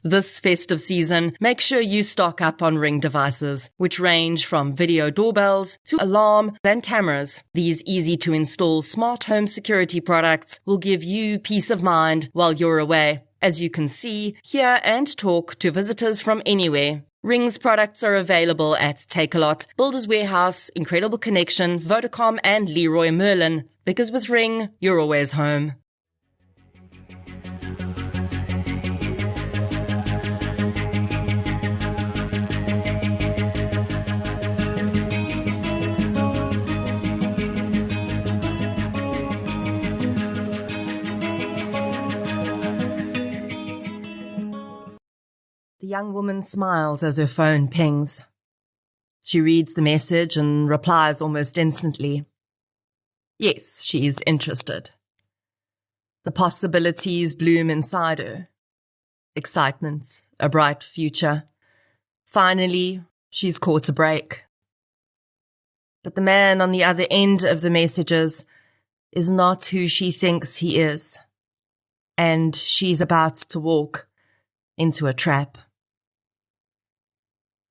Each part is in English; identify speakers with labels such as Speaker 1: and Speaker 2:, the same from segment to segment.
Speaker 1: This festive season, make sure you stock up on Ring devices, which range from video doorbells to alarm and cameras. These easy-to-install smart home security products will give you peace of mind while you're away, as you can see, hear and talk to visitors from anywhere. Ring's products are available at Takealot, Builders Warehouse, Incredible Connection, Vodacom and Leroy Merlin, because with Ring, you're always home. The young woman smiles as her phone pings. She reads the message and replies almost instantly. Yes, she's interested. The possibilities bloom inside her. Excitement, a bright future. Finally, she's caught a break. But the man on the other end of the messages is not who she thinks he is. And she's about to walk into a trap.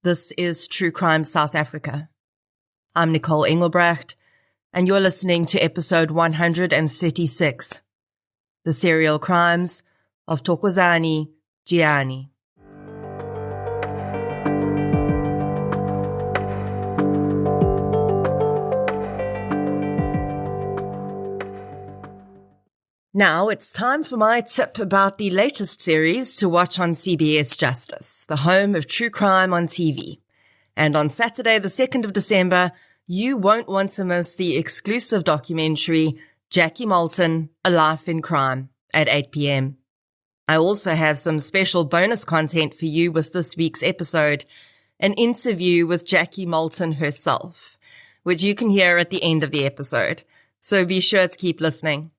Speaker 1: This is True Crime South Africa. I'm Nicole Engelbrecht, and you're listening to episode 136, The Serial Crimes of Thokozani, Jiyane. Now it's time for my tip about the latest series to watch on CBS Justice, the home of true crime on TV. And on Saturday, the 2nd of December, you won't want to miss the exclusive documentary, Jackie Malton, A Life in Crime, at 8 p.m. I also have some special bonus content for you with this week's episode, an interview with Jackie Malton herself, which you can hear at the end of the episode. So be sure to keep listening.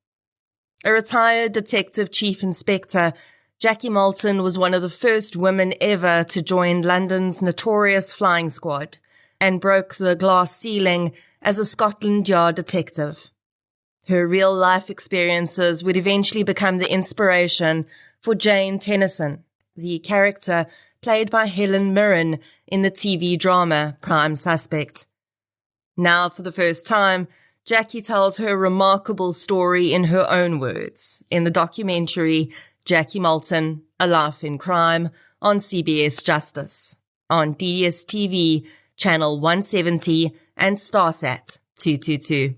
Speaker 1: A retired detective chief inspector, Jackie Malton was one of the first women ever to join London's notorious flying squad and broke the glass ceiling as a Scotland Yard detective. Her real-life experiences would eventually become the inspiration for Jane Tennyson, the character played by Helen Mirren in the TV drama Prime Suspect. Now, for the first time, Jackie tells her remarkable story in her own words in the documentary Jackie Malton, A Life in Crime on CBS Justice, on DSTV Channel 170 and Starsat 222.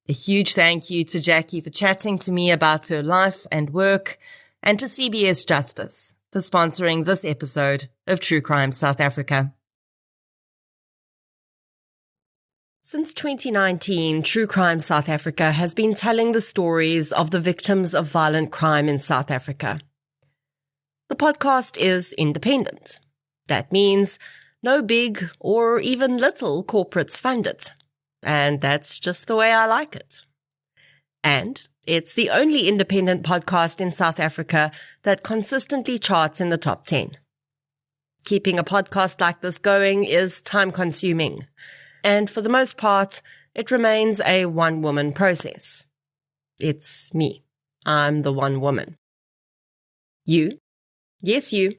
Speaker 1: A huge thank you to Jackie for chatting to me about her life and work, and to CBS Justice for sponsoring this episode of True Crime South Africa. Since 2019, True Crime South Africa has been telling the stories of the victims of violent crime in South Africa. The podcast is independent. That means no big or even little corporates fund it. And that's just the way I like it. And it's the only independent podcast in South Africa that consistently charts in the top 10. Keeping a podcast like this going is time-consuming. And for the most part, it remains a one-woman process. It's me. I'm the one woman. You, yes you,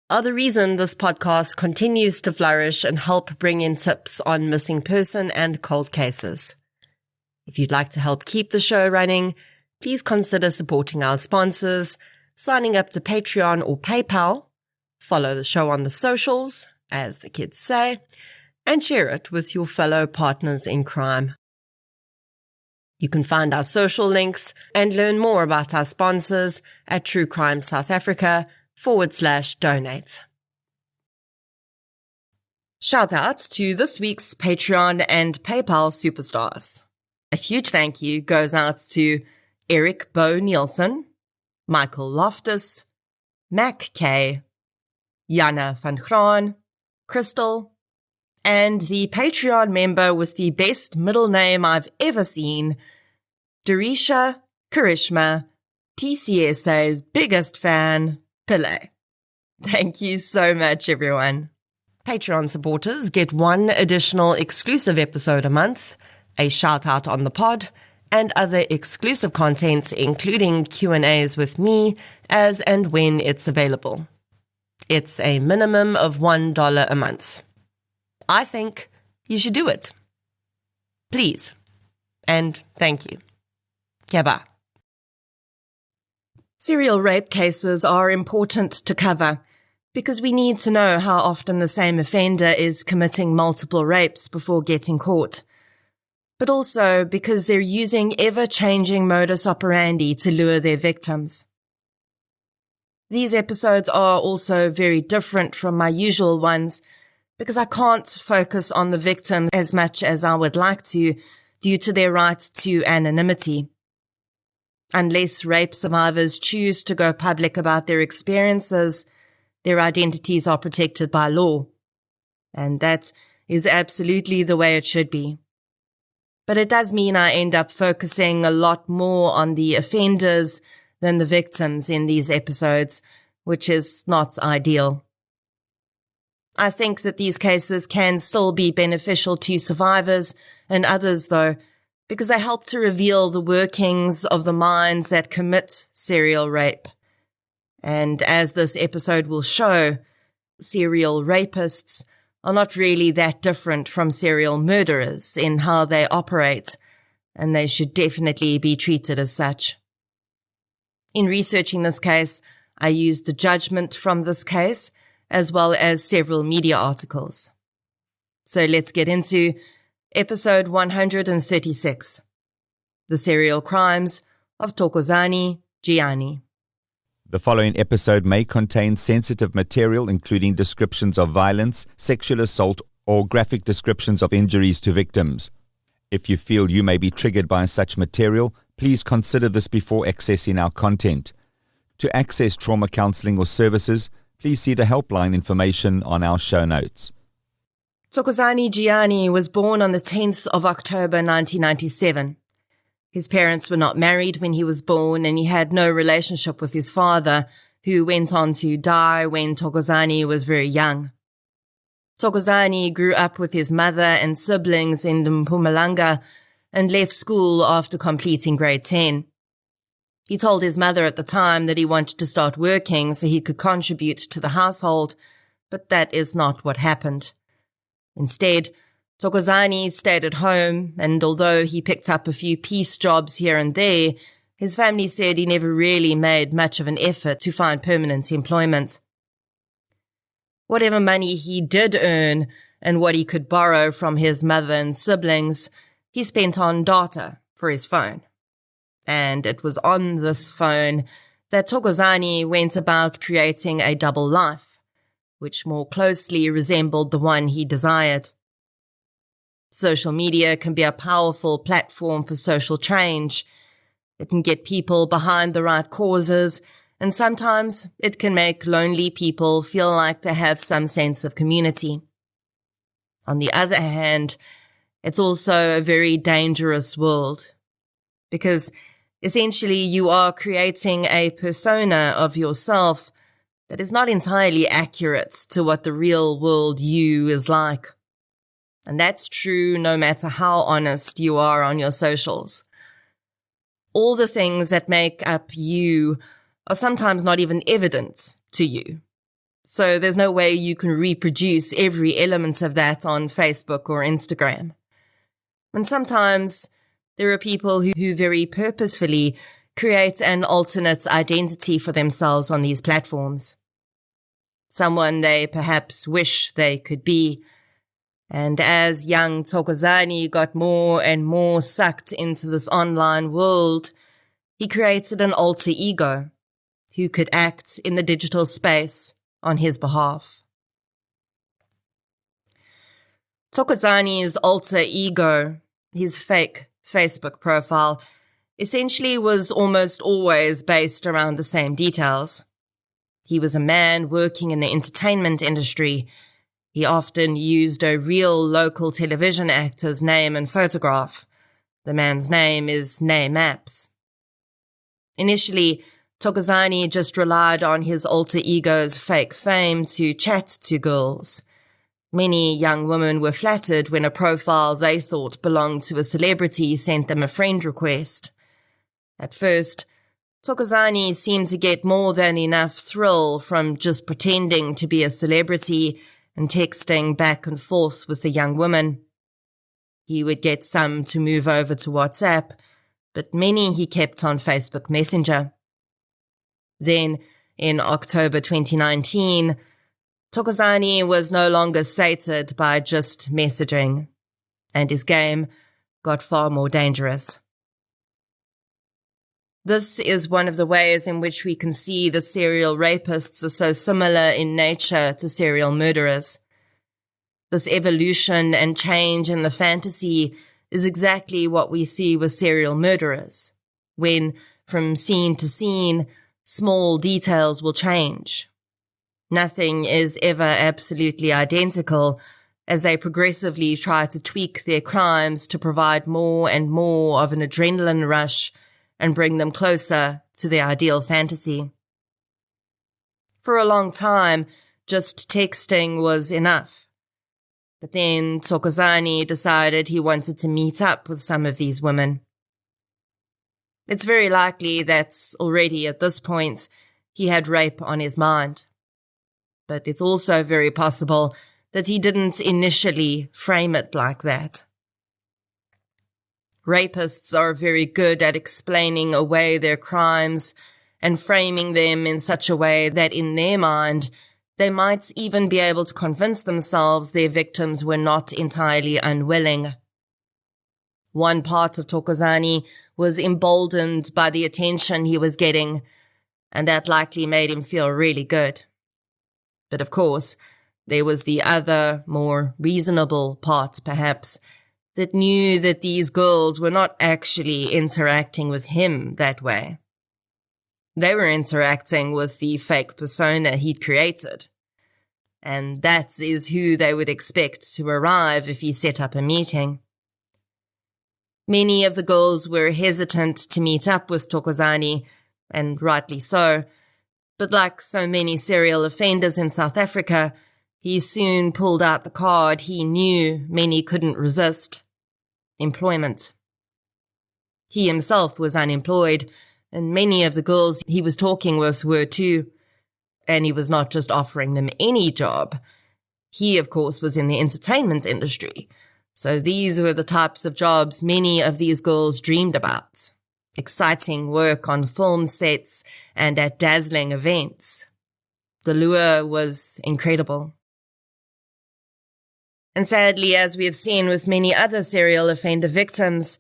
Speaker 1: are the reason this podcast continues to flourish and help bring in tips on missing person and cold cases. If you'd like to help keep the show running, please consider supporting our sponsors, signing up to Patreon or PayPal, follow the show on the socials, as the kids say, and share it with your fellow partners in crime. You can find our social links and learn more about our sponsors at True Crime South Africa/donate. Shout outs to this week's Patreon and PayPal superstars. A huge thank you goes out to Eric Bo Nielsen, Michael Loftus, Mac K, Jana van Graan, Crystal, and the Patreon member with the best middle name I've ever seen, Darisha Karishma, TCSA's biggest fan, Pillay. Thank you so much, everyone. Patreon supporters get one additional exclusive episode a month, a shout-out on the pod, and other exclusive content, including Q&As with me, as and when it's available. It's a minimum of $1 a month. I think you should do it. Please. And thank you. Kia ba. Serial rape cases are important to cover because we need to know how often the same offender is committing multiple rapes before getting caught. But also because they're using ever-changing modus operandi to lure their victims. These episodes are also very different from my usual ones because I can't focus on the victim as much as I would like to due to their right to anonymity. Unless rape survivors choose to go public about their experiences, their identities are protected by law. And that is absolutely the way it should be. But it does mean I end up focusing a lot more on the offenders than the victims in these episodes, which is not ideal. I think that these cases can still be beneficial to survivors and others, though, because they help to reveal the workings of the minds that commit serial rape. And as this episode will show, serial rapists are not really that different from serial murderers in how they operate, and they should definitely be treated as such. In researching this case, I used the judgment from this case, as well as several media articles. So let's get into episode 136, The Serial Crimes of Thokozani, Jiyane.
Speaker 2: The following episode may contain sensitive material, including descriptions of violence, sexual assault, or graphic descriptions of injuries to victims. If you feel you may be triggered by such material, please consider this before accessing our content. To access trauma counseling or services, please see the helpline information on our show notes.
Speaker 1: Thokozani Jiyane was born on the 10th of October 1997. His parents were not married when he was born, and he had no relationship with his father, who went on to die when Thokozani was very young. Thokozani grew up with his mother and siblings in Mpumalanga and left school after completing grade 10. He told his mother at the time that he wanted to start working so he could contribute to the household, but that is not what happened. Instead, Thokozani stayed at home, and although he picked up a few piece jobs here and there, his family said he never really made much of an effort to find permanent employment. Whatever money he did earn and what he could borrow from his mother and siblings, he spent on data for his phone. And it was on this phone that Thokozani went about creating a double life, which more closely resembled the one he desired. Social media can be a powerful platform for social change. It can get people behind the right causes, and sometimes it can make lonely people feel like they have some sense of community. On the other hand, it's also a very dangerous world, because essentially you are creating a persona of yourself that is not entirely accurate to what the real world you is like. And that's true no matter how honest you are on your socials. All the things that make up you are sometimes not even evident to you. So there's no way you can reproduce every element of that on Facebook or Instagram. And sometimes there are people who very purposefully create an alternate identity for themselves on these platforms. Someone they perhaps wish they could be. And as young Thokozani got more and more sucked into this online world, he created an alter ego who could act in the digital space on his behalf. Thokozani's alter ego, his fake Facebook profile, essentially was almost always based around the same details. He was a man working in the entertainment industry. He often used a real local television actor's name and photograph. The man's name is Nay Maps. Initially, Thokozani just relied on his alter ego's fake fame to chat to girls. Many young women were flattered when a profile they thought belonged to a celebrity sent them a friend request. At first, Thokozani seemed to get more than enough thrill from just pretending to be a celebrity and texting back and forth with the young woman. He would get some to move over to WhatsApp, but many he kept on Facebook Messenger. Then, in October 2019, Thokozani was no longer sated by just messaging, and his game got far more dangerous. This is one of the ways in which we can see that serial rapists are so similar in nature to serial murderers. This evolution and change in the fantasy is exactly what we see with serial murderers, when, from scene to scene, small details will change. Nothing is ever absolutely identical, as they progressively try to tweak their crimes to provide more and more of an adrenaline rush and bring them closer to their ideal fantasy. For a long time, just texting was enough. But then Thokozani decided he wanted to meet up with some of these women. It's very likely that already at this point he had rape on his mind. But it's also very possible that he didn't initially frame it like that. Rapists are very good at explaining away their crimes and framing them in such a way that in their mind, they might even be able to convince themselves their victims were not entirely unwilling. One part of Thokozani was emboldened by the attention he was getting, and that likely made him feel really good. But of course, there was the other, more reasonable part, perhaps, that knew that these girls were not actually interacting with him that way. They were interacting with the fake persona he'd created. And that is who they would expect to arrive if he set up a meeting. Many of the girls were hesitant to meet up with Thokozani, and rightly so. But like so many serial offenders in South Africa, he soon pulled out the card he knew many couldn't resist: employment. He himself was unemployed, and many of the girls he was talking with were too. And he was not just offering them any job. He, of course, was in the entertainment industry. So these were the types of jobs many of these girls dreamed about. Exciting work on film sets and at dazzling events. The lure was incredible. And sadly, as we have seen with many other serial offender victims,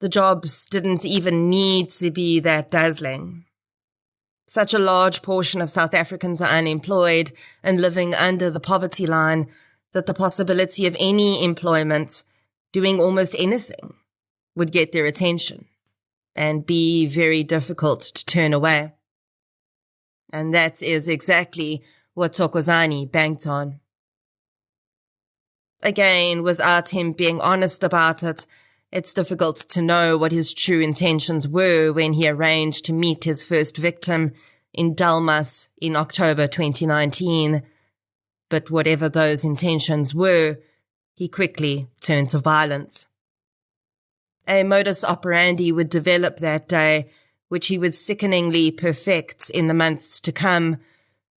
Speaker 1: the jobs didn't even need to be that dazzling. Such a large portion of South Africans are unemployed and living under the poverty line that the possibility of any employment, doing almost anything, would get their attention and be very difficult to turn away. And that is exactly what Thokozani banked on. Again, without him being honest about it, it's difficult to know what his true intentions were when he arranged to meet his first victim in Dalmas in October 2019. But whatever those intentions were, he quickly turned to violence. A modus operandi would develop that day, which he would sickeningly perfect in the months to come,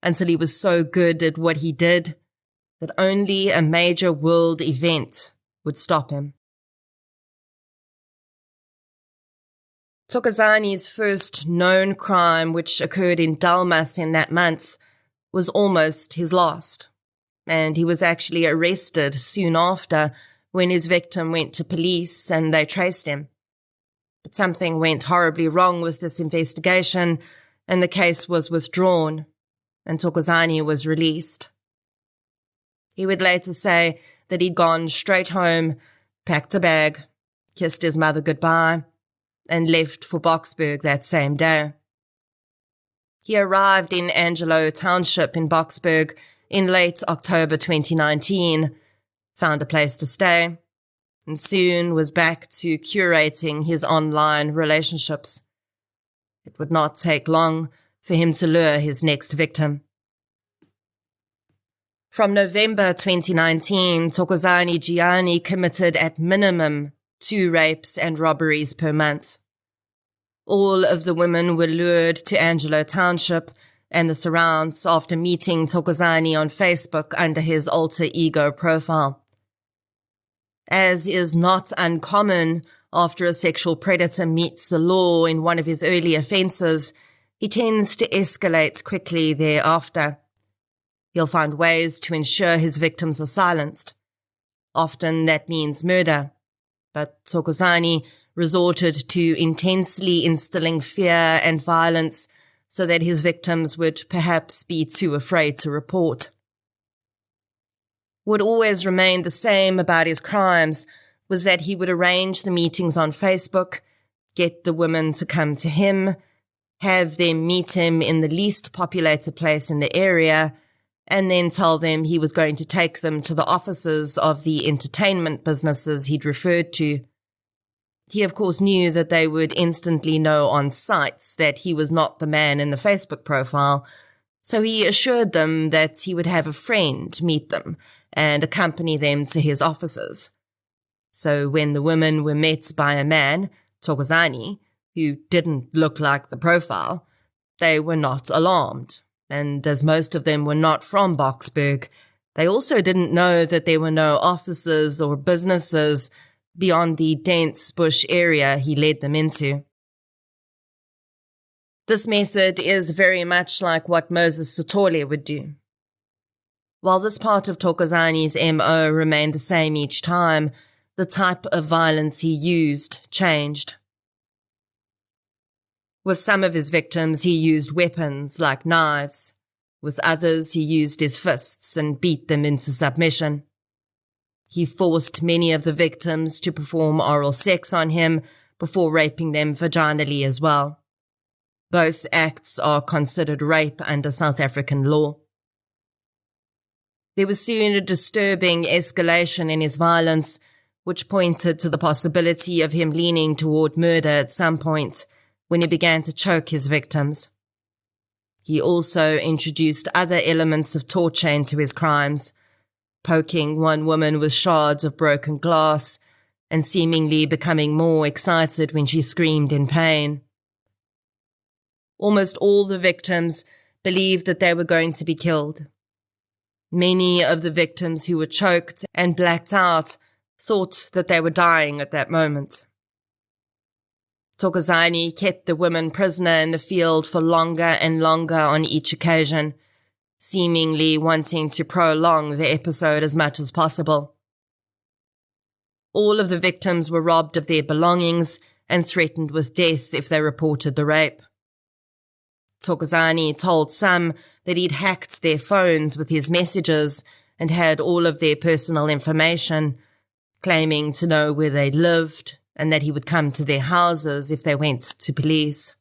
Speaker 1: until he was so good at what he did that only a major world event would stop him. Thokozani's first known crime, which occurred in Dalmas in that month, was almost his last, and he was actually arrested soon after when his victim went to police and they traced him. But something went horribly wrong with this investigation, and the case was withdrawn, and Thokozani was released. He would later say that he'd gone straight home, packed a bag, kissed his mother goodbye, and left for Boksburg that same day. He arrived in Angelo Township in Boksburg in late October 2019, found a place to stay, and soon was back to curating his online relationships. It would not take long for him to lure his next victim. From November 2019, Thokozani Jiyane committed at minimum 2 rapes and robberies per month. All of the women were lured to Angelo Township and the surrounds after meeting Thokozani on Facebook under his alter ego profile. As is not uncommon after a sexual predator meets the law in one of his early offences, he tends to escalate quickly thereafter. He'll find ways to ensure his victims are silenced. Often that means murder, but Thokozani resorted to intensely instilling fear and violence so that his victims would perhaps be too afraid to report. What always remained the same about his crimes was that he would arrange the meetings on Facebook, get the women to come to him, have them meet him in the least populated place in the area, and then tell them he was going to take them to the offices of the entertainment businesses he'd referred to. He, of course, knew that they would instantly know on sight that he was not the man in the Facebook profile, so he assured them that he would have a friend meet them and accompany them to his offices. So when the women were met by a man, Thokozani, who didn't look like the profile, they were not alarmed. And as most of them were not from Boksburg, they also didn't know that there were no offices or businesses beyond the dense bush area he led them into. This method is very much like what Moses Sotole would do. While this part of Thokozani's MO remained the same each time, the type of violence he used changed. With some of his victims, he used weapons like knives. With others, he used his fists and beat them into submission. He forced many of the victims to perform oral sex on him before raping them vaginally as well. Both acts are considered rape under South African law. There was soon a disturbing escalation in his violence, which pointed to the possibility of him leaning toward murder at some point when he began to choke his victims. He also introduced other elements of torture into his crimes, poking one woman with shards of broken glass and seemingly becoming more excited when she screamed in pain. Almost all the victims believed that they were going to be killed. Many of the victims who were choked and blacked out thought that they were dying at that moment. Thokozani kept the women prisoner in the field for longer and longer on each occasion, seemingly wanting to prolong the episode as much as possible. All of the victims were robbed of their belongings and threatened with death if they reported the rape. Thokozani told some that he'd hacked their phones with his messages and had all of their personal information, claiming to know where they lived and that he would come to their houses if they went to police.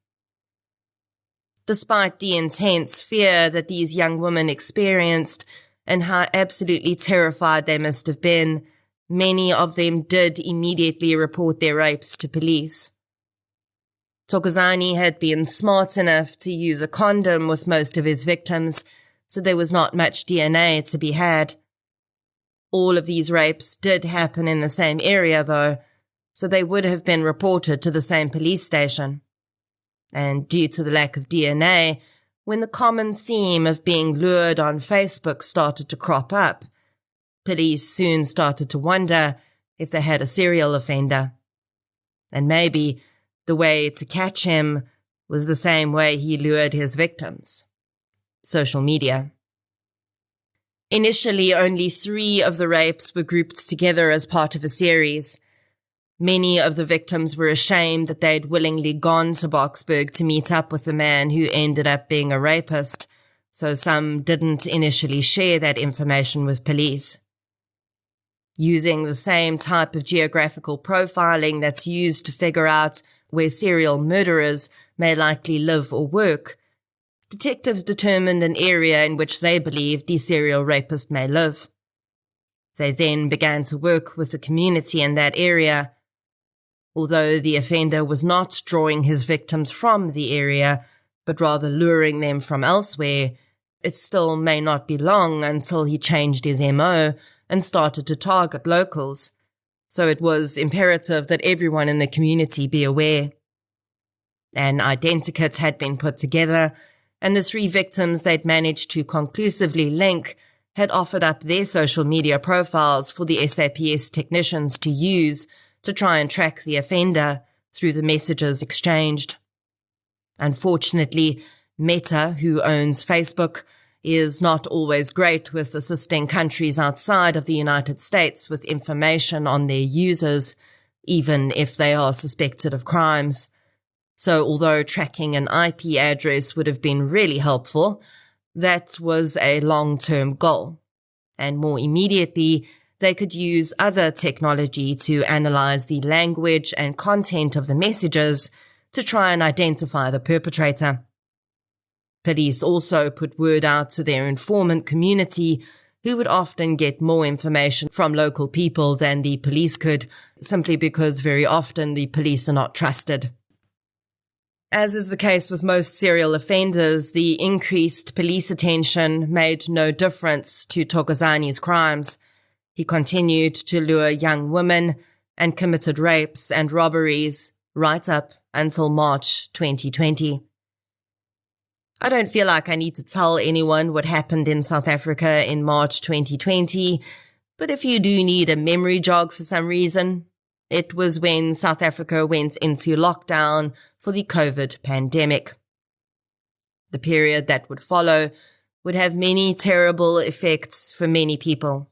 Speaker 1: Despite the intense fear that these young women experienced and how absolutely terrified they must have been, many of them did immediately report their rapes to police. Thokozani had been smart enough to use a condom with most of his victims, so there was not much DNA to be had. All of these rapes did happen in the same area, though, so they would have been reported to the same police station. And due to the lack of DNA, when the common theme of being lured on Facebook started to crop up, police soon started to wonder if they had a serial offender. And maybe the way to catch him was the same way he lured his victims: social media. Initially, only 3 of the rapes were grouped together as part of a series. Many of the victims were ashamed that they'd willingly gone to Boksburg to meet up with the man who ended up being a rapist, so some didn't initially share that information with police. Using the same type of geographical profiling that's used to figure out where serial murderers may likely live or work, detectives determined an area in which they believed the serial rapist may live. They then began to work with the community in that area. Although the offender was not drawing his victims from the area, but rather luring them from elsewhere, it still may not be long until he changed his MO and started to target locals, so it was imperative that everyone in the community be aware. An identikit had been put together, and the 3 victims they'd managed to conclusively link had offered up their social media profiles for the SAPS technicians to use to try and track the offender through the messages exchanged. Unfortunately, Meta, who owns Facebook, is not always great with assisting countries outside of the United States with information on their users, even if they are suspected of crimes. So although tracking an IP address would have been really helpful, that was a long-term goal. And more immediately, they could use other technology to analyze the language and content of the messages to try and identify the perpetrator. Police also put word out to their informant community, who would often get more information from local people than the police could, simply because very often the police are not trusted. As is the case with most serial offenders, the increased police attention made no difference to Thokozani's crimes. He continued to lure young women and committed rapes and robberies right up until March 2020. I don't feel like I need to tell anyone what happened in South Africa in March 2020, but if you do need a memory jog for some reason, it was when South Africa went into lockdown for the COVID pandemic. The period that would follow would have many terrible effects for many people,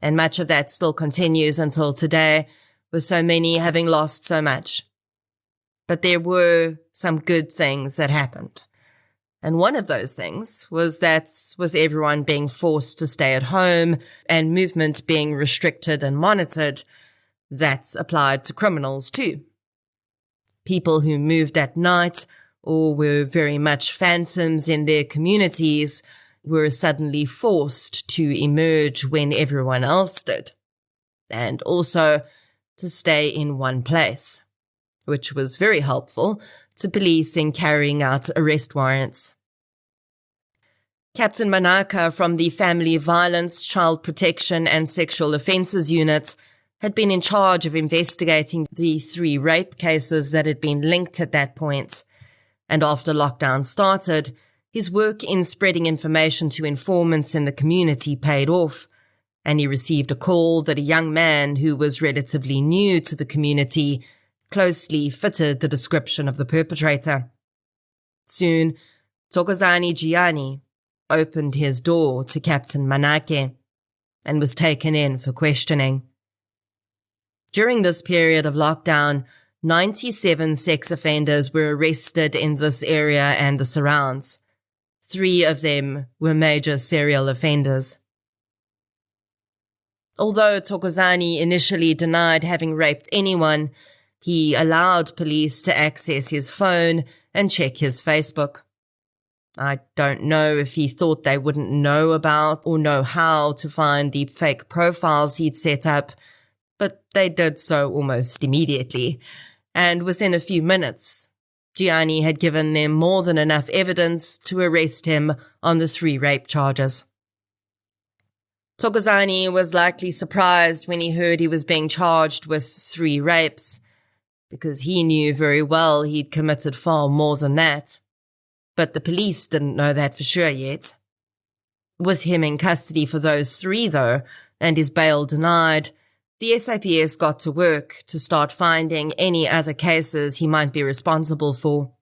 Speaker 1: and much of that still continues until today, with so many having lost so much. But there were some good things that happened. And one of those things was that with everyone being forced to stay at home and movement being restricted and monitored, that's applied to criminals too. People who moved at night or were very much phantoms in their communities were suddenly forced to emerge when everyone else did, and also to stay in one place, which was very helpful to police in carrying out arrest warrants. Captain Manaka from the Family Violence, Child Protection and Sexual Offences Unit had been in charge of investigating the 3 rape cases that had been linked at that point. And after lockdown started, his work in spreading information to informants in the community paid off, and he received a call that a young man who was relatively new to the community closely fitted the description of the perpetrator. Soon, Thokozani Jiyane opened his door to Captain Manake and was taken in for questioning. During this period of lockdown, 97 sex offenders were arrested in this area and the surrounds. 3 of them were major serial offenders. Although Thokozani initially denied having raped anyone, he allowed police to access his phone and check his Facebook. I don't know if he thought they wouldn't know about or know how to find the fake profiles he'd set up, but they did so almost immediately, and within a few minutes, Jiyane had given them more than enough evidence to arrest him on the 3 rape charges. Thokozani was likely surprised when he heard he was being charged with 3 rapes, because he knew very well he'd committed far more than that. But the police didn't know that for sure yet. With him in custody for those 3, though, and his bail denied, the SAPS got to work to start finding any other cases he might be responsible for.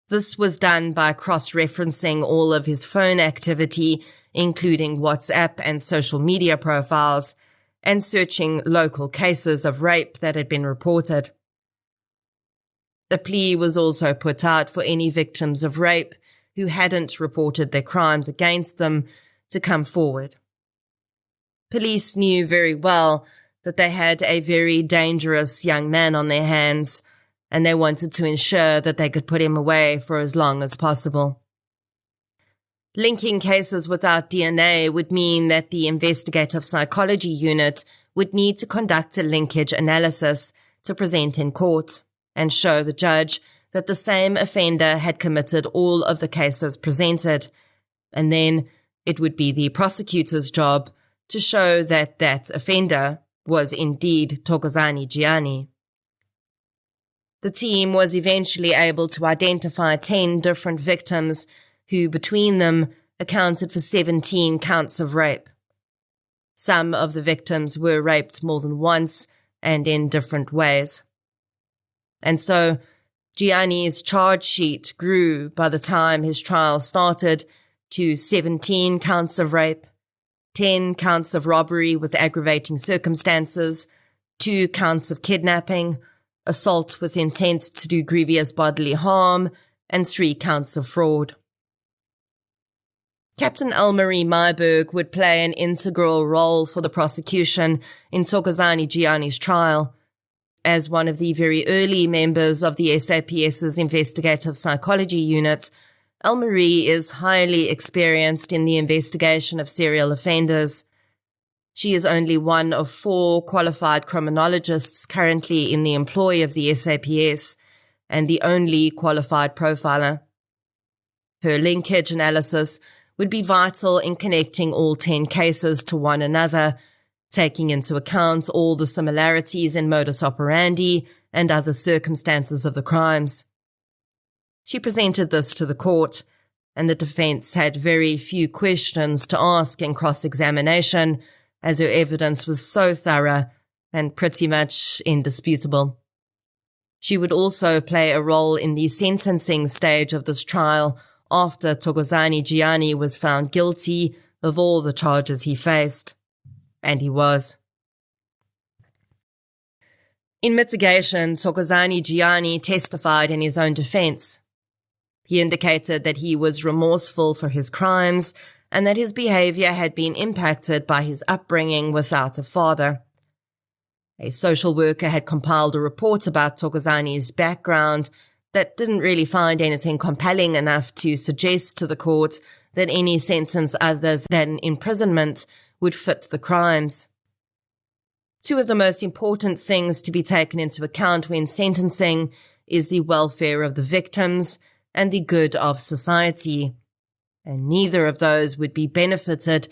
Speaker 1: This was done by cross-referencing all of his phone activity, including WhatsApp and social media profiles, and searching local cases of rape that had been reported. A plea was also put out for any victims of rape who hadn't reported their crimes against them to come forward. Police knew very well that they had a very dangerous young man on their hands, and they wanted to ensure that they could put him away for as long as possible. Linking cases without DNA would mean that the investigative psychology unit would need to conduct a linkage analysis to present in court and show the judge that the same offender had committed all of the cases presented, and then it would be the prosecutor's job to show that that offender was indeed Thokozani Jiyane. The team was eventually able to identify 10 different victims who, between them, accounted for 17 counts of rape. Some of the victims were raped more than once and in different ways. And so, Jiyane's charge sheet grew by the time his trial started to 17 counts of rape, 10 counts of robbery with aggravating circumstances, 2 counts of kidnapping, assault with intent to do grievous bodily harm, and 3 counts of fraud. Captain Elmarie Myburgh would play an integral role for the prosecution in Thokozani Jiyane's trial. As one of the very early members of the SAPS's investigative psychology unit, Elmarie is highly experienced in the investigation of serial offenders. She is only one of 4 qualified criminologists currently in the employ of the SAPS, and the only qualified profiler. Her linkage analysis would be vital in connecting all 10 cases to one another, taking into account all the similarities in modus operandi and other circumstances of the crimes. She presented this to the court, and the defense had very few questions to ask in cross-examination, as her evidence was so thorough and pretty much indisputable. She would also play a role in the sentencing stage of this trial after Thokozani Jiyane was found guilty of all the charges he faced. And he was. In mitigation, Thokozani Jiyane testified in his own defense. He indicated that he was remorseful for his crimes and that his behavior had been impacted by his upbringing without a father. A social worker had compiled a report about Thokozani's background that didn't really find anything compelling enough to suggest to the court that any sentence other than imprisonment would fit the crimes. 2 of the most important things to be taken into account when sentencing is the welfare of the victims and the good of society, and neither of those would be benefited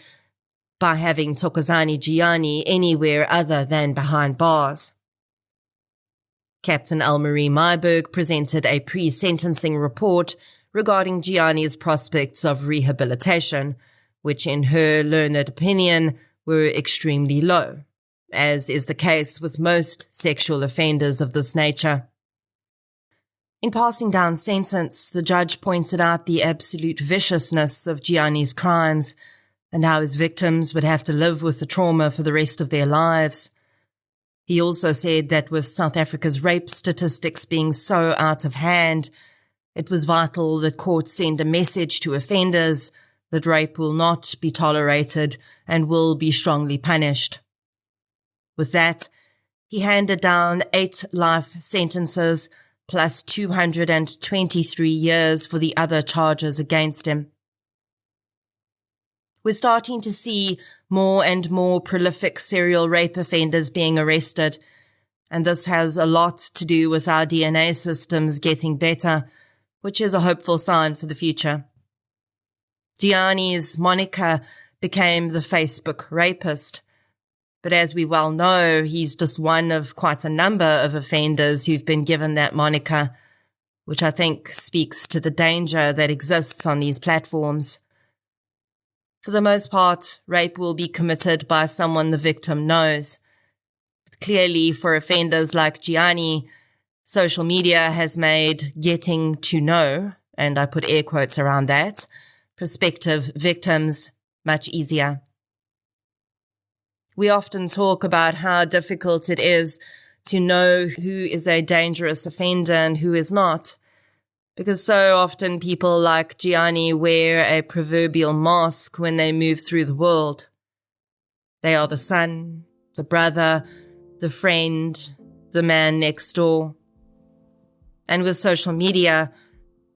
Speaker 1: by having Thokozani Jiyane anywhere other than behind bars. Captain Elmarie Myburgh presented a pre-sentencing report regarding Jiyane's prospects of rehabilitation, which in her learned opinion were extremely low, as is the case with most sexual offenders of this nature. In passing down sentence, the judge pointed out the absolute viciousness of Jiyane's crimes and how his victims would have to live with the trauma for the rest of their lives. He also said that with South Africa's rape statistics being so out of hand, it was vital that courts send a message to offenders that rape will not be tolerated and will be strongly punished. With that, he handed down 8 life sentences plus 223 years for the other charges against him. We're starting to see more and more prolific serial rape offenders being arrested, and this has a lot to do with our DNA systems getting better, which is a hopeful sign for the future. Jiyane's moniker became the Facebook rapist, but as we well know, he's just one of quite a number of offenders who've been given that moniker, which I think speaks to the danger that exists on these platforms. For the most part, rape will be committed by someone the victim knows. But clearly, for offenders like Jiyane, social media has made getting to know, and I put air quotes around that, prospective victims much easier. We often talk about how difficult it is to know who is a dangerous offender and who is not, because so often people like Jiyane wear a proverbial mask when they move through the world. They are the son, the brother, the friend, the man next door. And with social media,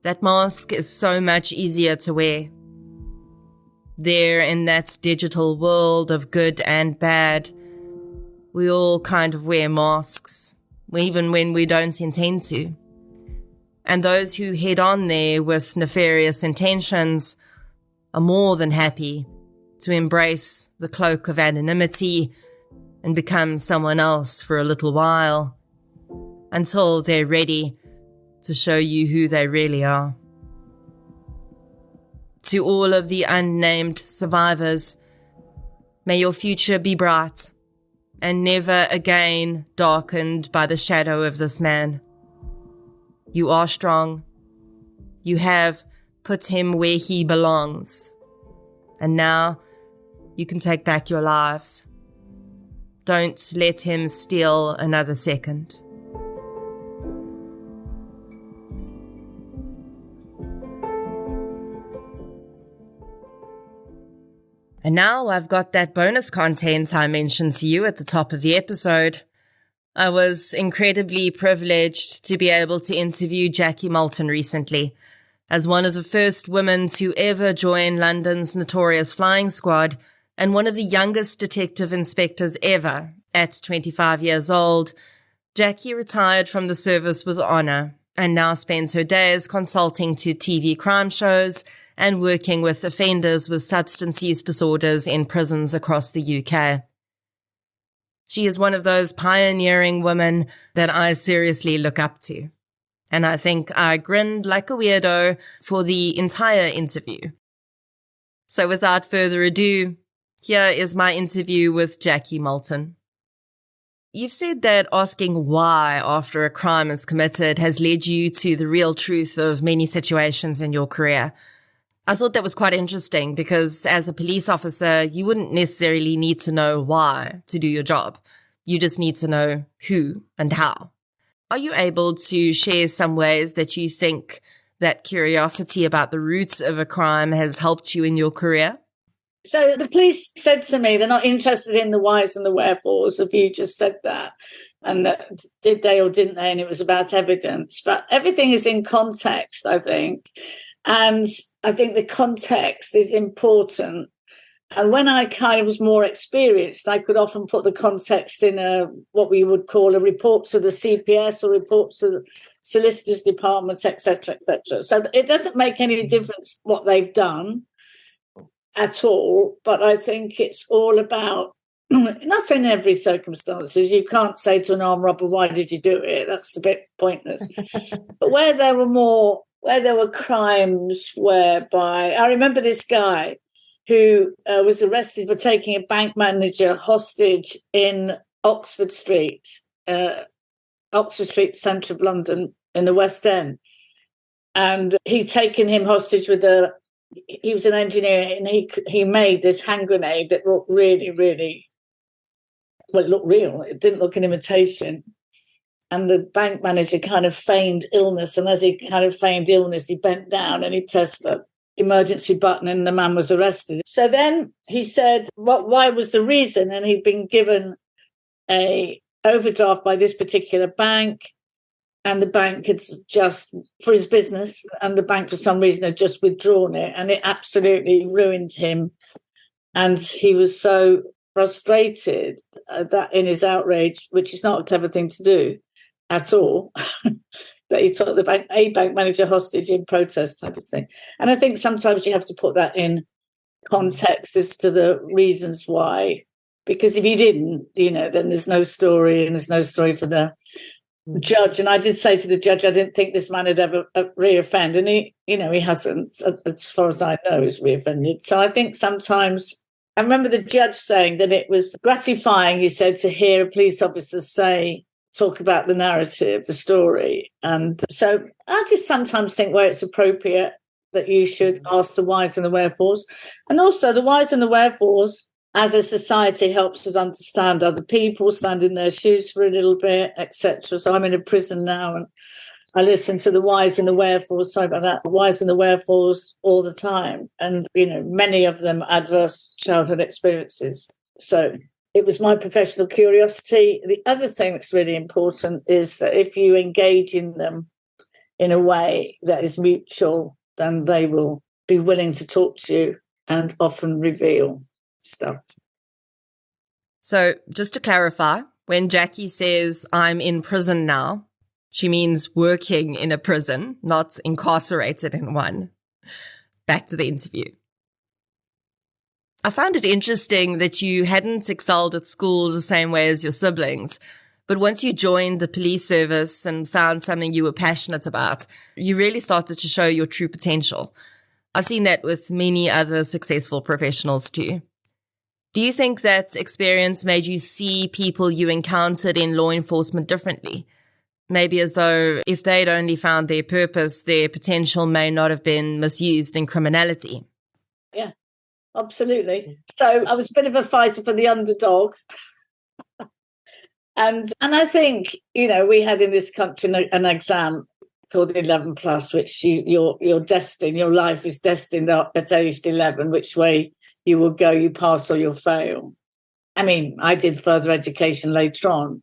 Speaker 1: that mask is so much easier to wear. There in that digital world of good and bad, we all kind of wear masks, even when we don't intend to. And those who head on there with nefarious intentions are more than happy to embrace the cloak of anonymity and become someone else for a little while. until they're ready to show you who they really are. To all of the unnamed survivors, may your future be bright and never again darkened by the shadow of this man. You are strong. You have put him where he belongs. And now you can take back your lives. Don't let him steal another second. And now I've got that bonus content I mentioned to you at the top of the episode. I was incredibly privileged to be able to interview Jackie Malton recently. As one of the first women to ever join London's notorious flying squad and one of the youngest detective inspectors ever, at 25 years old, Jackie retired from the service with honour and now spends her days consulting to TV crime shows and working with offenders with substance use disorders in prisons across the UK. She is one of those pioneering women that I seriously look up to. And I think I grinned like a weirdo for the entire interview. So without further ado, here is my interview with Jackie Malton. You've said that asking why after a crime is committed has led you to the real truth of many situations in your career. I thought that was quite interesting because as a police officer, you wouldn't necessarily need to know why to do your job. You just need to know who and how. Are you able to share some ways that you think that curiosity about the roots of a crime has helped you in your career?
Speaker 3: So the police said to me they're not interested in the whys and the wherefores, if you just said that. And did they or didn't they? And it was about evidence. But everything is in context, I think. And I think the context is important. And when I kind of was more experienced, I could often put the context in what we would call a report to the CPS or report to the solicitors' departments, etc., etc. So it doesn't make any difference what they've done at all. But I think it's all about, not in every circumstances, you can't say to an armed robber, why did you do it? That's a bit pointless. But where there were crimes whereby, I remember this guy who was arrested for taking a bank manager hostage in Oxford Street, centre of London, in the West End. And he'd taken him hostage he was an engineer, and he made this hand grenade that looked really, really, well, it looked real. It didn't look an imitation. And the bank manager kind of feigned illness. And as he kind of feigned illness, he bent down and he pressed the emergency button and the man was arrested. So then he said, why was the reason? And he'd been given a overdraft by this particular bank, and the bank had just, for his business, and the bank for some reason had just withdrawn it, and it absolutely ruined him. And he was so frustrated that in his outrage, which is not a clever thing to do at all, that he took a bank manager hostage in protest type of thing. And I think sometimes you have to put that in context as to the reasons why, because if you didn't, then there's no story, and there's no story for the judge. And I did say to the judge, I didn't think this man had ever reoffended, and he hasn't, as far as I know, he's reoffended. So I think sometimes, I remember the judge saying that it was gratifying, he said, to hear a police officer talk about the narrative, the story. And so I just sometimes think where it's appropriate that you should ask the whys and the wherefores. And also the whys and the wherefores as a society helps us understand other people, stand in their shoes for a little bit, etc. So I'm in a prison now and I listen to the whys and the wherefores, the whys and the wherefores all the time. And, many of them adverse childhood experiences. So it was my professional curiosity. The other thing that's really important is that if you engage in them in a way that is mutual, then they will be willing to talk to you and often reveal stuff.
Speaker 1: So just to clarify, when Jackie says, I'm in prison now, she means working in a prison, not incarcerated in one. Back to the interview. I found it interesting that you hadn't excelled at school the same way as your siblings, But once you joined the police service and found something you were passionate about, you really started to show your true potential. I've seen that with many other successful professionals too. Do you think that experience made you see people you encountered in law enforcement differently? Maybe as though if they'd only found their purpose, their potential may not have been misused in criminality.
Speaker 3: Yeah, absolutely. So I was a bit of a fighter for the underdog. And I think, we had in this country an exam called 11 plus, which you're destined, your life is destined at age 11, which way you will go, you pass or you'll fail. I mean, I did further education later on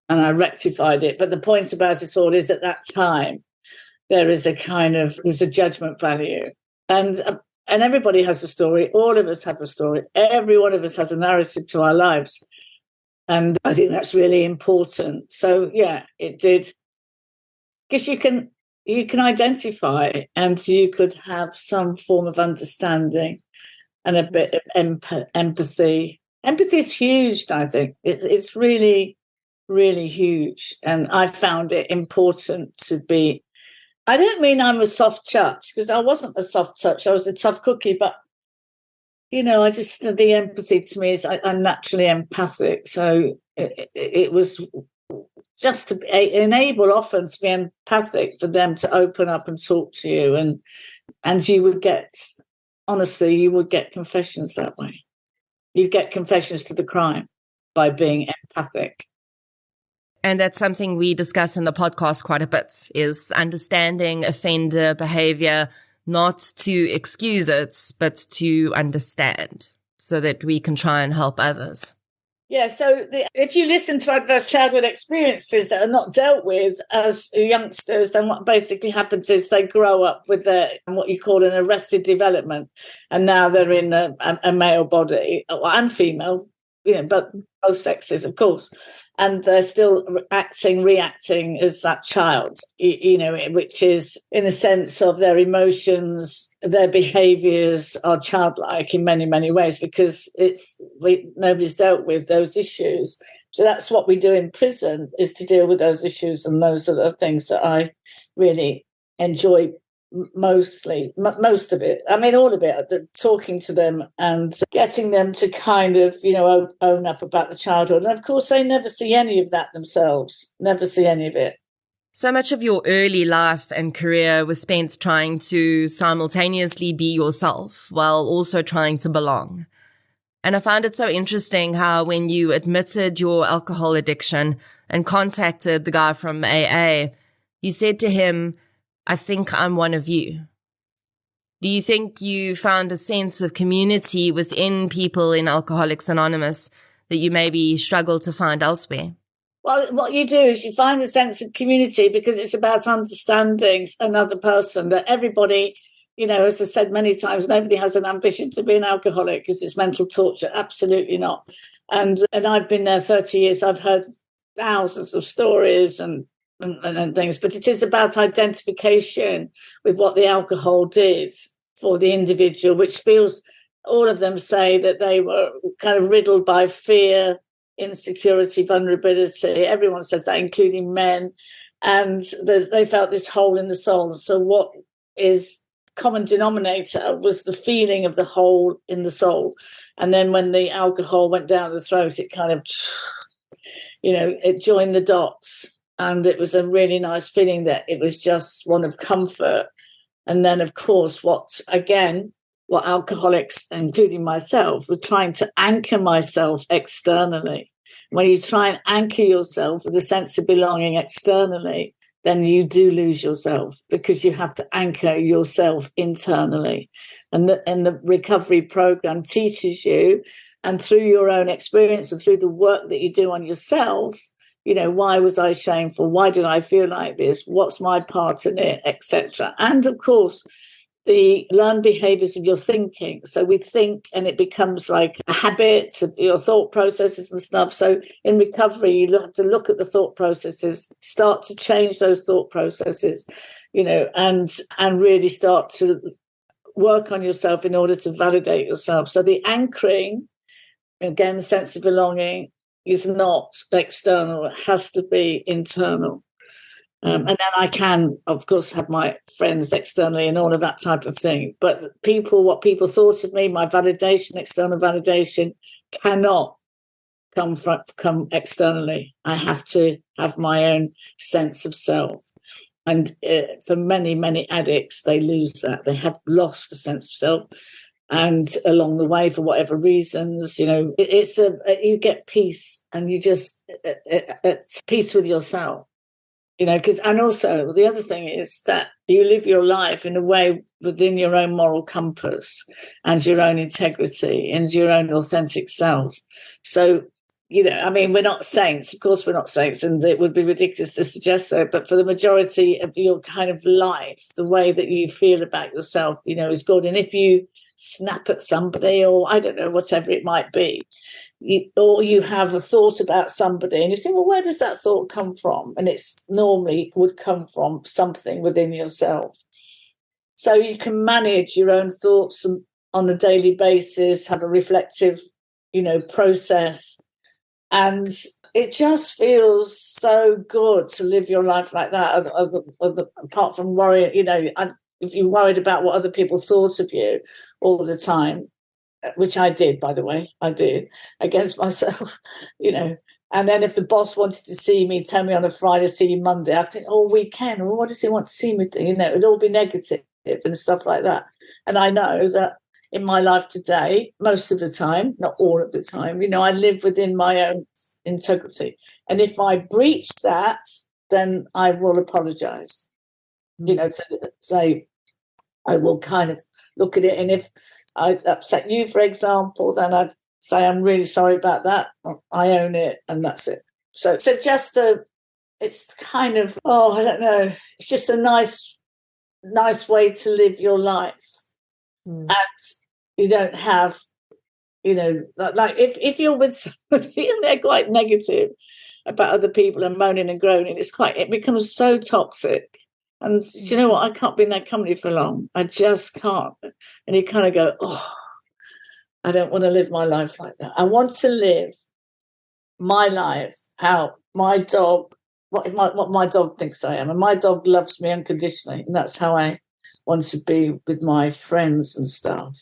Speaker 3: and I rectified it. But the point about it all is at that time, there's a judgment value. And everybody has a story. All of us have a story. Every one of us has a narrative to our lives. And I think that's really important. So, yeah, it did. Because you can identify and you could have some form of understanding and a bit of empathy. Empathy is huge, I think. It's really, really huge. And I found it important to be. I don't mean I'm a soft touch, because I wasn't a soft touch. I was a tough cookie. But, the empathy to me is I'm naturally empathic. So it was just to enable often to be empathic for them to open up and talk to you. And you would get, honestly, you would get confessions that way. You'd get confessions to the crime by being empathic.
Speaker 1: And that's something we discuss in the podcast quite a bit, is understanding offender behavior, not to excuse it, but to understand so that we can try and help others.
Speaker 3: Yeah, so if you listen to adverse childhood experiences that are not dealt with as youngsters, then what basically happens is they grow up with what you call an arrested development, and now they're in a male body and female, but both sexes, of course, and they're still reacting as that child, which is in the sense of their emotions, their behaviours are childlike in many, many ways, because nobody's dealt with those issues. So that's what we do in prison, is to deal with those issues, and those are the things that I really enjoy most of it. I mean, all of it, talking to them and getting them to kind of, own up about the childhood. And of course, they never see any of that themselves, never see any of it.
Speaker 1: So much of your early life and career was spent trying to simultaneously be yourself while also trying to belong. And I found it so interesting how when you admitted your alcohol addiction and contacted the guy from AA, you said to him, "I think I'm one of you." Do you think you found a sense of community within people in Alcoholics Anonymous that you maybe struggle to find elsewhere?
Speaker 3: Well, what you do is you find a sense of community because it's about understanding another person, that everybody, as I said many times, nobody has an ambition to be an alcoholic because it's mental torture. Absolutely not. And I've been there 30 years. I've heard thousands of stories and things, but it is about identification with what the alcohol did for the individual, which feels, all of them say that they were kind of riddled by fear, insecurity, vulnerability. Everyone says that, including men, and they felt this hole in the soul. So what is common denominator was the feeling of the hole in the soul. And then when the alcohol went down the throat, it kind of, it joined the dots. And it was a really nice feeling that it was just one of comfort. And then, of course, what alcoholics, including myself, were trying to anchor myself externally. When you try and anchor yourself with a sense of belonging externally, then you do lose yourself, because you have to anchor yourself internally. And the recovery program teaches you, and through your own experience and through the work that you do on yourself, why was I shameful? Why did I feel like this? What's my part in it, etc. And of course, the learned behaviors of your thinking. So we think, and it becomes like a habit of your thought processes and stuff. So in recovery, you have to look at the thought processes, start to change those thought processes, and really start to work on yourself in order to validate yourself. So the anchoring, again, the sense of belonging, is not external, it has to be internal. And then I can, of course, have my friends externally and all of that type of thing. But what people thought of me, my validation, external validation, cannot come externally. I have to have my own sense of self. And for many, many addicts, they lose that. They have lost the sense of self. And along the way, for whatever reasons, you get peace, and you just, it's peace with yourself. And also the other thing is that you live your life in a way within your own moral compass and your own integrity and your own authentic self. So, we're not saints. Of course, we're not saints, and it would be ridiculous to suggest so. But for the majority of your kind of life, the way that you feel about yourself, is good. And if you snap at somebody, or I don't know, whatever it might be, or you have a thought about somebody and you think, well, where does that thought come from? And it's normally would come from something within yourself. So you can manage your own thoughts on a daily basis, have a reflective, process. And it just feels so good to live your life like that, apart from worrying, if you're worried about what other people thought of you all the time, which I did, by the way, against myself, And then if the boss wanted to see me, tell me on a Friday, see you Monday, I think, weekend, well, what does he want to see me do? It'd all be negative and stuff like that. And I know that in my life today, most of the time, not all of the time, I live within my own integrity. And if I breach that, then I will apologize, to say, I will kind of look at it. And if I upset you, for example, then I'd say, I'm really sorry about that. I own it, and that's it. So it's kind of, I don't know. It's just a nice way to live your life. And you don't have, like if you're with somebody and they're quite negative about other people and moaning and groaning, it becomes so toxic. And you know what? I can't be in that company for long. I just can't. And you kind of go, I don't want to live my life like that. I want to live my life how my dog, what my dog thinks I am. And my dog loves me unconditionally. And that's how I want to be with my friends and stuff.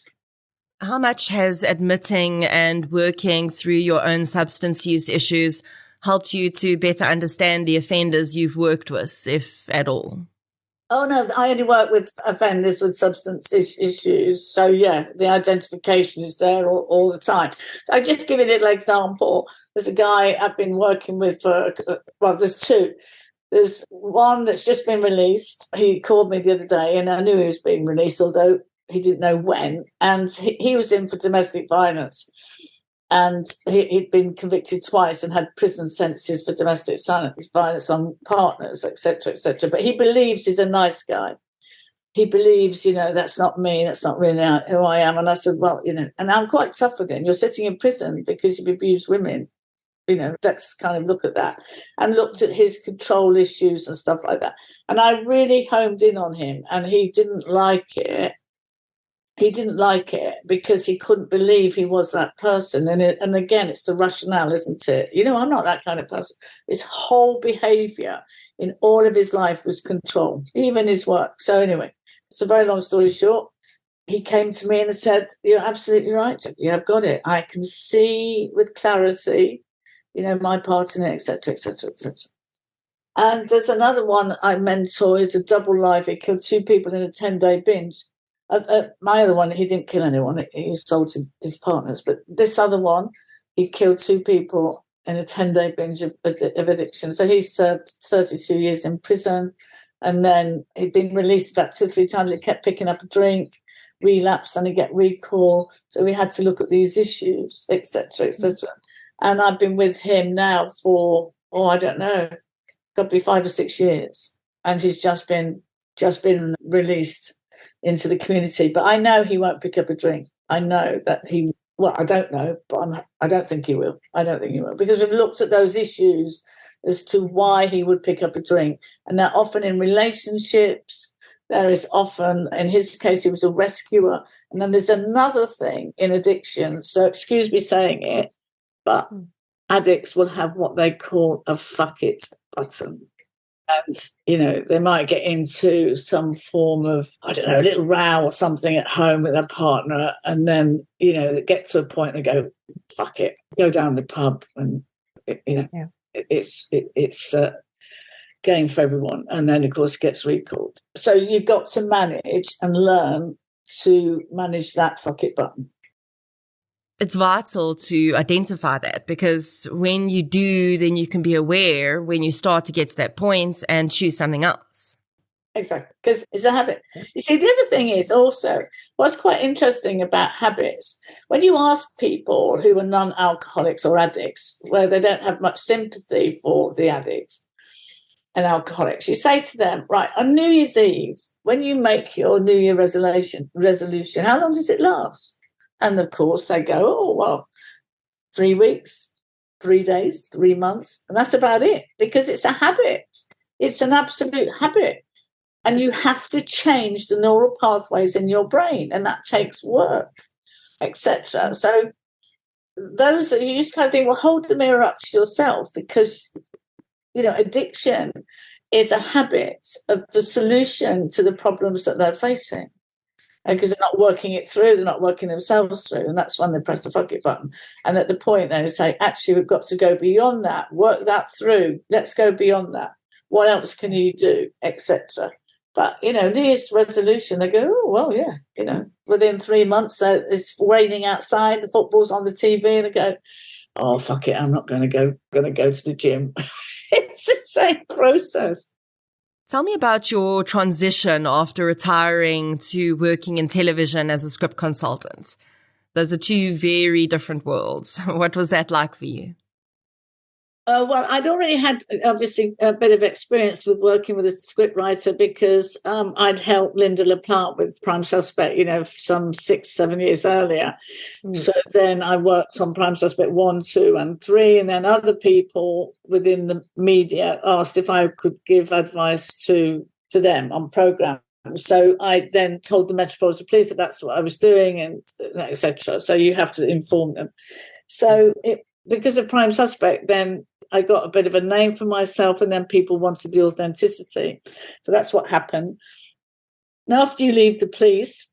Speaker 1: How much has admitting and working through your own substance use issues helped you to better understand the offenders you've worked with, if at all?
Speaker 3: Oh, no, I only work with offenders with substance issues. So, yeah, the identification is there all the time. So I'll just give you a little example. There's a guy I've been working with there's two. There's one that's just been released. He called me the other day, and I knew he was being released, although he didn't know when. And he was in for domestic violence. And he'd been convicted twice and had prison sentences for domestic violence on partners, etc., etc. But he believes he's a nice guy. He believes, that's not me, that's not really who I am. And I said, well, and I'm quite tough with him. You're sitting in prison because you've abused women. Let's kind of look at that. And looked at his control issues and stuff like that. And I really homed in on him, and he didn't like it. He didn't like it because he couldn't believe he was that person. And again, it's the rationale, isn't it? I'm not that kind of person. His whole behaviour in all of his life was control, even his work. So anyway, it's a very long story short. He came to me and said, you're absolutely right, Jackie, I've got it. I can see with clarity, my part in it, etc., etc., etc. And there's another one I mentor, is a double life. He killed two people in a 10-day binge. My other one, he didn't kill anyone. He assaulted his partners. But this other one, he killed two people in a 10-day binge of addiction. So he served 32 years in prison. And then he'd been released about 2 or 3 times. He kept picking up a drink, relapsed, and he'd get recall. So we had to look at these issues, etc., etc. And I've been with him now for, I don't know, got to be 5 or 6 years. And he's just been released into the community. But I know he won't pick up a drink. I know that I don't know, but I don't think he will. I don't think he will. Because we've looked at those issues as to why he would pick up a drink. And they're often in relationships. There is often, in his case, he was a rescuer. And then there's another thing in addiction. So excuse me saying it, but addicts will have what they call a fuck it button. And, you know, they might get into some form of, I don't know, a little row or something at home with their partner. And then, you know, they get to a point and go, fuck it, go down the pub. And, you know, it's game for everyone. And then, of course, it gets recalled. So you've got to manage and learn to manage that fuck it button.
Speaker 1: It's vital to identify that, because when you do, then you can be aware when you start to get to that point and choose something else.
Speaker 3: Exactly, because it's a habit. You see, the other thing is also, what's quite interesting about habits, when you ask people who are non-alcoholics or addicts, where they don't have much sympathy for the addicts and alcoholics, you say to them, right, on New Year's Eve, when you make your New Year resolution, how long does it last? And of course, they go, oh, well, 3 weeks, 3 days, 3 months. And that's about it, because it's a habit. It's an absolute habit. And you have to change the neural pathways in your brain. And that takes work, etc. So those, you just kind of think, well, hold the mirror up to yourself, because, you know, addiction is a habit of the solution to the problems that they're facing. Because they're not working it through, they're not working themselves through, and that's when they press the fuck it button. And at the point they say, actually, we've got to go beyond that, work that through, let's go beyond that. What else can you do, etc. But, you know, New Year's resolution, they go, oh, well, yeah, you know, within 3 months, it's raining outside, the football's on the TV, and they go, oh, fuck it, I'm not going to go to the gym. It's the same process.
Speaker 1: Tell me about your transition after retiring to working in television as a script consultant. Those are two very different worlds. What was that like for you?
Speaker 3: Well, I'd already had, obviously, a bit of experience with working with a scriptwriter, because I'd helped Linda LaPlante with Prime Suspect, you know, some 6-7 years earlier. So then I worked on Prime Suspect 1, 2, and 3, and then other people within the media asked if I could give advice to them on programs. So I then told the Metropolitan Police that that's what I was doing, and etc. So you have to inform them. So because of Prime Suspect, then I got a bit of a name for myself, and then people wanted the authenticity. So that's what happened. Now, after you leave the police,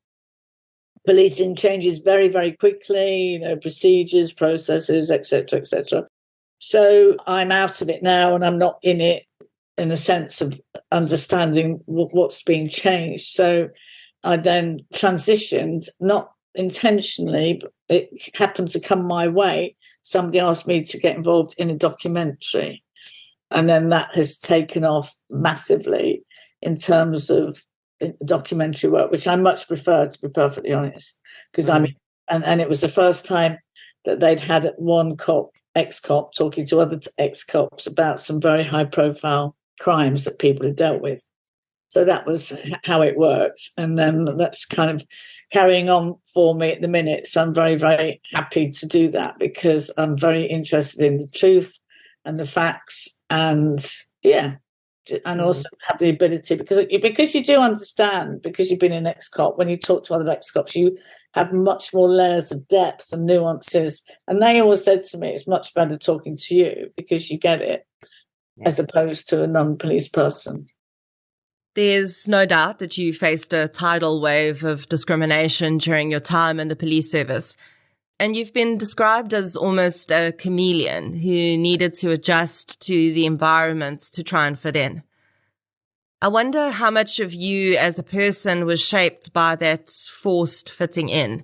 Speaker 3: policing changes very, very quickly, you know, procedures, processes, etc., etc. So I'm out of it now, and I'm not in it in the sense of understanding what's being changed. So I then transitioned, not intentionally, but it happened to come my way. Somebody asked me to get involved in a documentary, and then that has taken off massively in terms of documentary work, which I much prefer, to be perfectly honest, because I mean, and it was the first time that they'd had one cop, ex-cop, talking to other ex-cops about some very high-profile crimes that people had dealt with. So that was how it worked. And then that's kind of carrying on for me at the minute. So I'm very, very happy to do that, because I'm very interested in the truth and the facts, and also have the ability, because you do understand, because you've been an ex-cop, when you talk to other ex-cops, you have much more layers of depth and nuances. And they always said to me, it's much better talking to you because you get it, as opposed to a non-police person.
Speaker 1: There's no doubt that you faced a tidal wave of discrimination during your time in the police service, and you've been described as almost a chameleon who needed to adjust to the environment to try and fit in. I wonder how much of you as a person was shaped by that forced fitting in.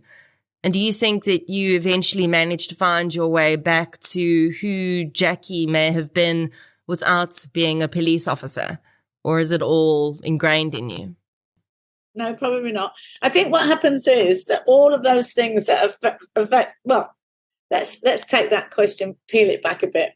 Speaker 1: And do you think that you eventually managed to find your way back to who Jackie may have been without being a police officer? Or is it all ingrained in you?
Speaker 3: No, probably not. I think what happens is that all of those things that affect well, let's take that question, peel it back a bit.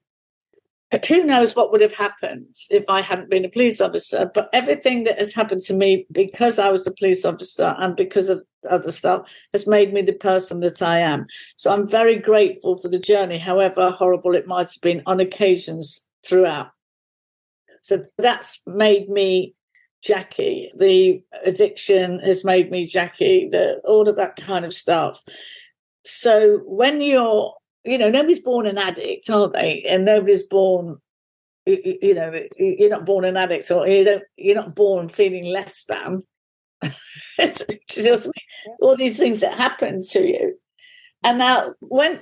Speaker 3: Who knows what would have happened if I hadn't been a police officer? But everything that has happened to me because I was a police officer and because of other stuff has made me the person that I am. So I'm very grateful for the journey, however horrible it might have been on occasions throughout. So that's made me Jackie. The addiction has made me Jackie, all of that kind of stuff. So when you're nobody's born an addict, are they? And nobody's born, you're not born an addict, or you're not born feeling less than. Just all these things that happen to you. And now, when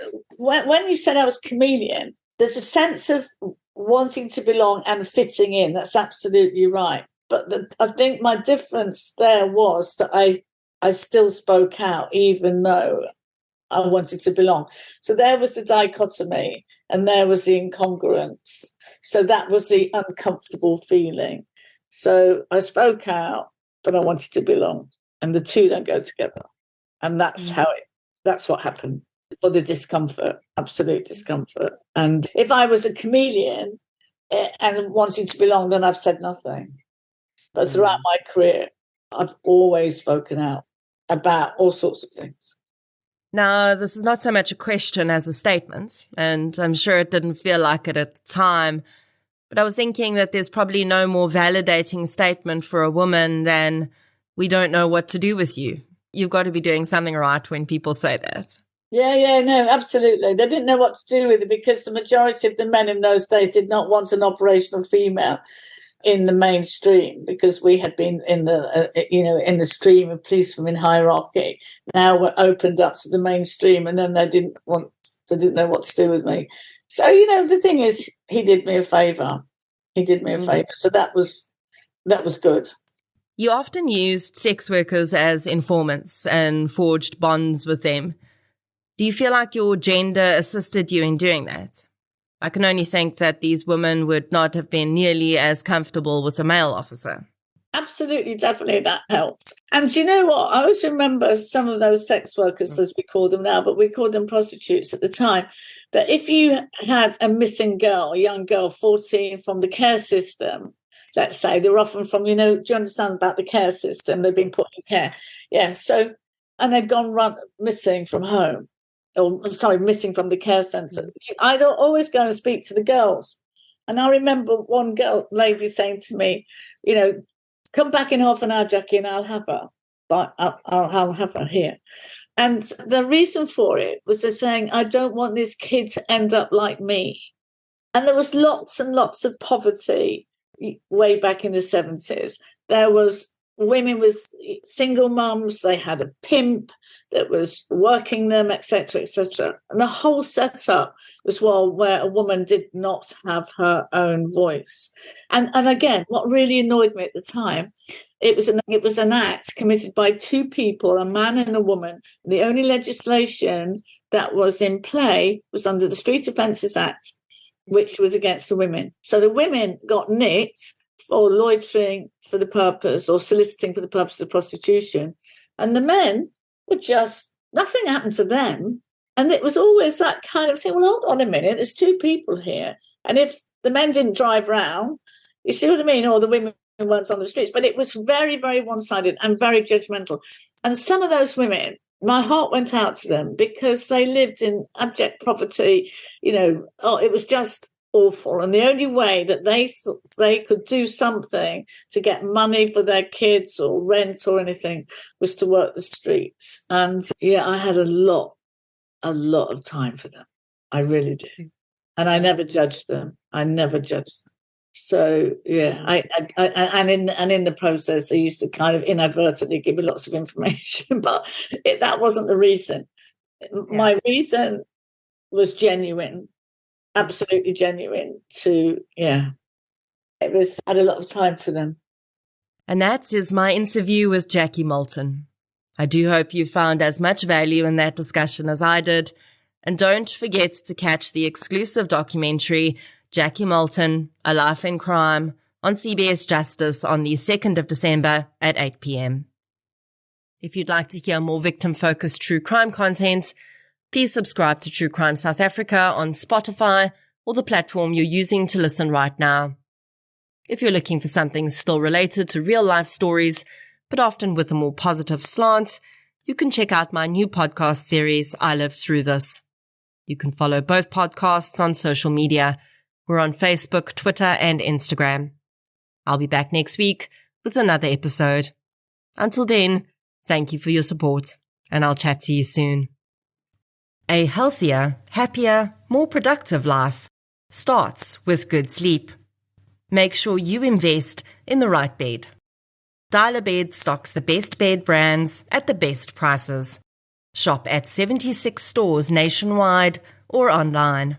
Speaker 3: you said I was a chameleon, there's a sense of wanting to belong and fitting in. That's absolutely right. But I think my difference there was that I still spoke out, even though I wanted to belong. So there was the dichotomy, and there was the incongruence. So that was the uncomfortable feeling. So I spoke out, but I wanted to belong, and the two don't go together. And that's that's what happened. Or the discomfort, absolute discomfort. And if I was a chameleon and wanting to belong, then I've said nothing. But throughout my career, I've always spoken out about all sorts of things.
Speaker 1: Now, this is not so much a question as a statement, and I'm sure it didn't feel like it at the time, but I was thinking that there's probably no more validating statement for a woman than, "We don't know what to do with you." You've got to be doing something right when people say that.
Speaker 3: Yeah, no, absolutely. They didn't know what to do with it because the majority of the men in those days did not want an operational female in the mainstream, because we had been in the stream of policewomen hierarchy. Now we're opened up to the mainstream, and then they didn't know what to do with me. So, the thing is, he did me a favour. So that was good.
Speaker 1: You often used sex workers as informants and forged bonds with them. Do you feel like your gender assisted you in doing that? I can only think that these women would not have been nearly as comfortable with a male officer.
Speaker 3: Absolutely, definitely that helped. And do you know what? I always remember some of those sex workers, as we call them now, but we called them prostitutes at the time, that if you had a missing girl, a young girl, 14, from the care system, let's say, they're often from, do you understand about the care system? They've been put in care. Yeah, so, and they've gone missing from home. Missing from the care centre. I'd always go and speak to the girls. And I remember one lady saying to me, "Come back in half an hour, Jackie, and I'll have her. But I'll have her here." And the reason for it was they're saying, "I don't want this kid to end up like me." And there was lots and lots of poverty way back in the 70s. There was women with single mums. They had a pimp that was working them, etc., etc. And the whole setup was where a woman did not have her own voice. And again, what really annoyed me at the time, it was an act committed by two people, a man and a woman. The only legislation that was in play was under the Street Offences Act, which was against the women. So the women got nicked for loitering for the purpose, or soliciting for the purpose of prostitution. And the men were just, nothing happened to them. And it was always that kind of thing, well, hold on a minute, there's two people here. And if the men didn't drive round, you see what I mean? Or the women weren't on the streets. But it was very, very one-sided and very judgmental. And some of those women, my heart went out to them because they lived in abject poverty. It was just awful. And the only way that they could do something to get money for their kids or rent or anything was to work the streets. And I had a lot of time for them. I really did. And I never judged them. So in the process, I used to kind of inadvertently give you lots of information, but that wasn't the reason. Yeah. My reason was genuine. Absolutely genuine I had a lot of time for them.
Speaker 1: And that is my interview with Jackie Malton. I do hope you found as much value in that discussion as I did. And don't forget to catch the exclusive documentary, Jackie Malton, A Life in Crime, on CBS Justice on the 2nd of December at 8 p.m. If you'd like to hear more victim-focused true crime content, please subscribe to True Crime South Africa on Spotify or the platform you're using to listen right now. If you're looking for something still related to real-life stories, but often with a more positive slant, you can check out my new podcast series, I Lived Through This. You can follow both podcasts on social media. We're on Facebook, Twitter, and Instagram. I'll be back next week with another episode. Until then, thank you for your support, and I'll chat to you soon. A healthier, happier, more productive life starts with good sleep. Make sure you invest in the right bed. Dial-A-Bed stocks the best bed brands at the best prices. Shop at 76 stores nationwide or online.